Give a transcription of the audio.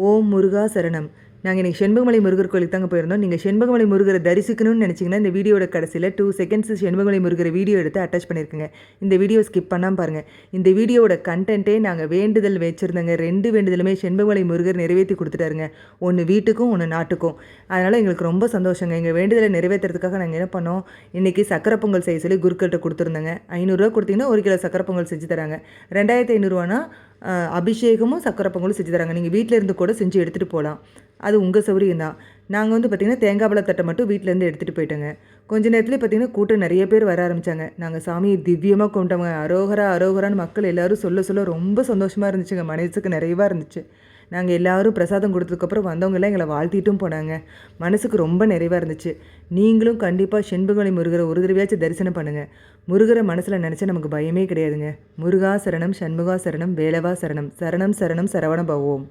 ஓம் முருகா சரணம். நாங்கள் இன்றைக்கி செண்பகமலை முருகர் கோயிலுக்கு தாங்க போயிருந்தோம். நீங்கள் செண்பகமலை முருகரை தரிசிக்கணும்னு நினச்சிங்கன்னா இந்த வீடியோட கடைசியில் 2 செகண்ட்ஸ் செண்பகமலை முருகரை வீடியோ எடுத்து அட்டாச் பண்ணியிருக்குங்க. இந்த வீடியோ ஸ்கிப் பண்ணாமல் பாருங்கள். இந்த வீடியோட கண்டென்ட்டே நாங்கள் வேண்டுதல் வச்சுருந்தோங்க. 2 வேண்டுதலுமே செண்பகமலை முருகர் நிறைவேற்றி கொடுத்துட்டாருங்க. ஒன்று வீட்டுக்கும் ஒன்று நாட்டுக்கும். அதனால் எங்களுக்கு ரொம்ப சந்தோஷங்க. எங்கள் வேண்டுதலை நிறைவேற்றுறதுக்காக நாங்கள் என்ன பண்ணோம், இன்றைக்கி சக்கரை பொங்கல் செய்ய சொல்லி குருக்கள்கிட்ட கொடுத்துருந்தோங்க. 500 கொடுத்தீங்கன்னா 1 கிலோ சக்கரை பொங்கல் செஞ்சு தராங்க. 2500 அபிஷேகமும் சக்கரை பொங்கலும் செஞ்சு தராங்க. நீங்கள் வீட்டில் இருந்து கூட செஞ்சு எடுத்துகிட்டு போகலாம். அது உங்கள் சௌகரியம் தான். நாங்கள் பார்த்திங்கன்னா தேங்காய் பழத்தட்டை மட்டும் வீட்டிலேருந்து எடுத்துகிட்டு போயிட்டோங்க. கொஞ்ச நேரத்துலேயே பார்த்திங்கன்னா கூட்டம் நிறைய பேர் வர ஆரம்பித்தாங்க. நாங்கள் சாமியை திவ்யமாக கும்பிட்டோங்க. அரோகரா அரோகரான்னு மக்கள் எல்லோரும் சொல்ல ரொம்ப சந்தோஷமாக இருந்துச்சுங்க. மனசுக்கு நிறைவாக இருந்துச்சு. நாங்கள் எல்லோரும் பிரசாதம் கொடுத்ததுக்கப்புறம் வந்தவங்கெல்லாம் எங்களை வாழ்த்திட்டும் போனாங்க. மனசுக்கு ரொம்ப நிறைவாக இருந்துச்சு. நீங்களும் கண்டிப்பாக செண்பகமலை முருகரை ஒரு தடவையாச்சும் தரிசனம் பண்ணுங்கள். முருகரை மனசில் நினச்சா நமக்கு பயமே கிடையாதுங்க. முருகா சரணம், சண்முகா சரணம், வேலவா சரணம், சரணம் சரணம் சரவண பவோம்.